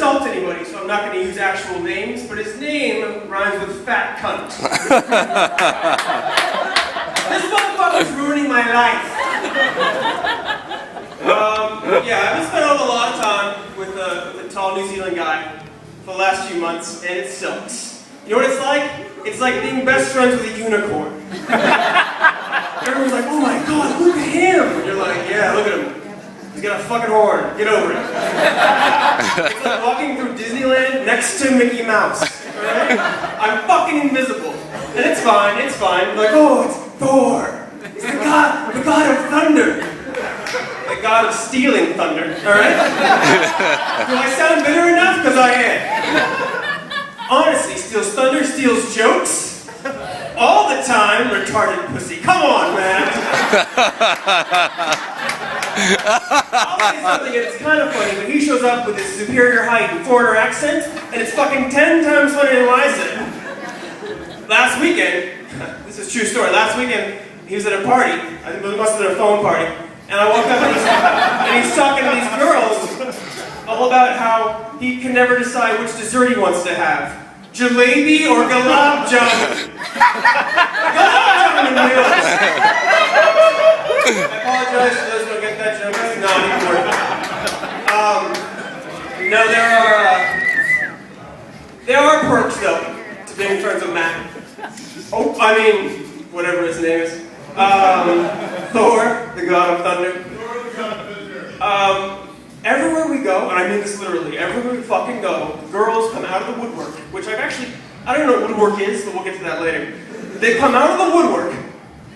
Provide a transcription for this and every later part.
insult anybody, so I'm not going to use actual names, but his name rhymes with fat cunt. This motherfucker's ruining my life. Yeah, I've been spending a lot of time with a tall New Zealand guy for the last few months, and it sucks. You know what it's like? It's like being best friends with a unicorn. Everyone's like, oh my god, look at him! And you're like, yeah, look at him. He's got a fucking horn. Get over it. It's like walking through Disneyland next to Mickey Mouse. Right? I'm fucking invisible. And it's fine, it's fine. Like, oh, it's Thor. He's the god of thunder. The god of stealing thunder. Alright? Do I sound bitter enough? Because I am. Honestly, steals thunder, steals jokes. All the time, retarded pussy. Come on, man. I'll say something, and it's kind of funny, but he shows up with his superior height and foreigner accent, and it's fucking 10 times funnier than what I said. Last weekend, this is a true story, last weekend, he was at a party, I think it must have been a phone party, and I woke up and he's talking to these girls all about how he can never decide which dessert he wants to have. Jalebi or gulab jamun? Gulab jamun meals. I apologize to those who don't get that joke. It's not important. No, there are perks though to being friends with Matt. Oh, I mean, whatever his name is. Thor, the god of thunder. Everywhere we go, and I mean this literally, everywhere we fucking go, girls come out of the woodwork, which I don't even know what woodwork is, but we'll get to that later. They come out of the woodwork,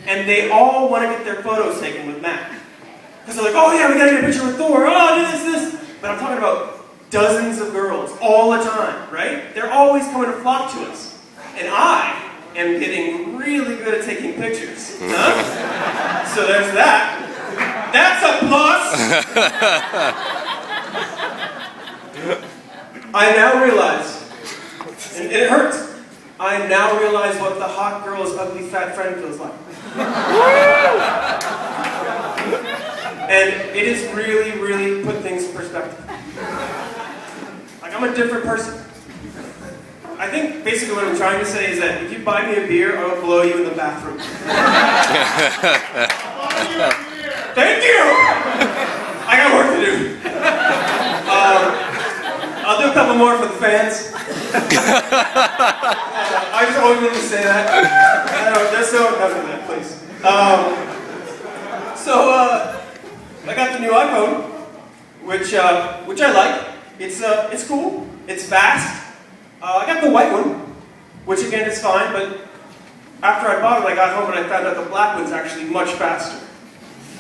and they all want to get their photos taken with Matt. Because they're like, oh yeah, we gotta get a picture with Thor, oh, do this. But I'm talking about dozens of girls, all the time, right? They're always coming to flock to us. And I am getting really good at taking pictures. Huh? So there's that. That's a plus! I now realize, and it hurts, I now realize what the hot girl's ugly fat friend feels like. And it has really, really put things in perspective. Like, I'm a different person. I think basically what I'm trying to say is that if you buy me a beer, I will blow you in the bathroom. Thank you! I got work to do. I'll do a couple more for the fans. I just always wanted to say that. Just don't have that, please. I got the new iPhone, which I like. It's cool. It's fast. I got the white one, which again is fine. But after I bought it, I got home and I found out the black one's actually much faster.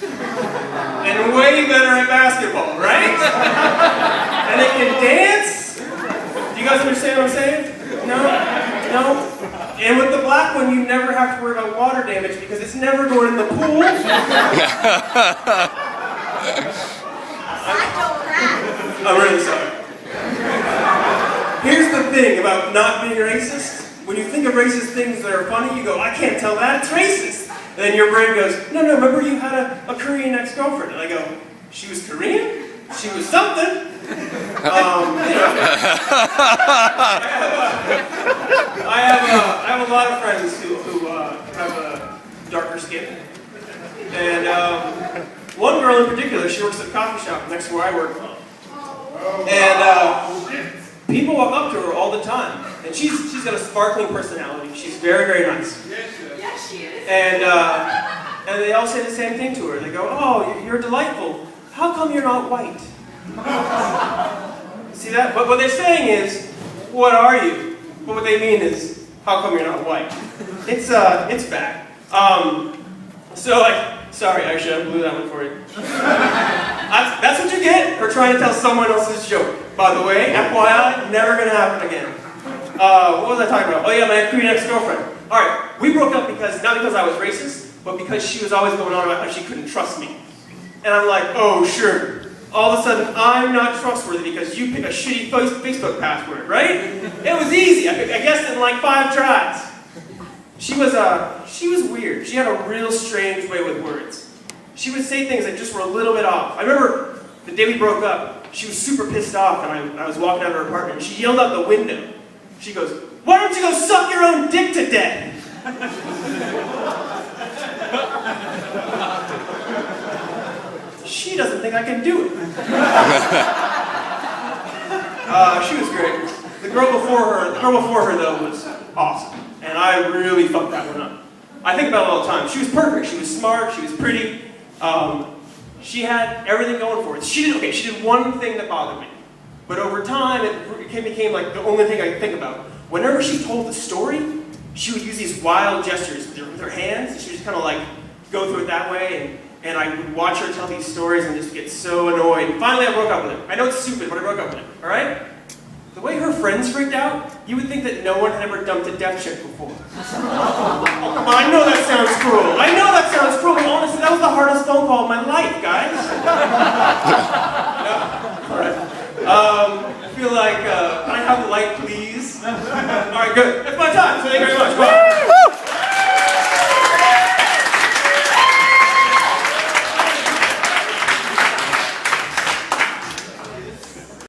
And way better at basketball, right? And it can dance. Do you guys understand what I'm saying? No? And with the black one, you never have to worry about water damage because it's never going in the pool. I'm really sorry. Here's the thing about not being racist. When you think of racist things that are funny, you go, I can't tell that, it's racist. And then your brain goes, no, remember you had a Korean ex-girlfriend. And I go, she was Korean? She was something. I have a lot of friends who have a darker skin. And one girl in particular, she works at a coffee shop next to where I work. And people walk up to her all the time. And she's got a sparkling personality. She's very, very nice. Yes, she is. And they all say the same thing to her. They go, oh, you're delightful. How come you're not white? See that? But what they're saying is, what are you? But what they mean is, how come you're not white? It's bad. Sorry, actually, I blew that one for you. That's what you get for trying to tell someone else's joke. By the way, FYI, never gonna happen again. What was I talking about? Oh yeah, my Korean ex-girlfriend. Alright, we broke up not because I was racist, but because she was always going on about how she couldn't trust me. And I'm like, oh sure. All of a sudden, I'm not trustworthy because you pick a shitty Facebook password, right? It was easy. I guessed it in like 5 tries. She was weird. She had a real strange way with words. She would say things that just were a little bit off. I remember the day we broke up, she was super pissed off, and I was walking out of her apartment, and she yelled out the window. She goes, "Why don't you go suck your own dick to death?" She doesn't think I can do it. She was great. The girl before her though was awesome, and I really fucked that one up. I think about it all the time. She was perfect. She was smart. She was pretty. She had everything going for her. She did one thing that bothered me, but over time it became like the only thing I could think about. Whenever she told the story, she would use these wild gestures with her hands. She would just kind of like go through it that way, and I would watch her tell these stories and just get so annoyed. And finally, I broke up with her. I know it's stupid, but I broke up with her. All right? The way her friends freaked out, you would think that no one had ever dumped a deaf chick before. Oh, come on, I know that sounds cruel. I know that sounds cruel, but honestly, that was the hardest phone call of my life, guys. All right. I feel like, can I have the light, please? All right, good. That's my time, so thank you very much. Bye.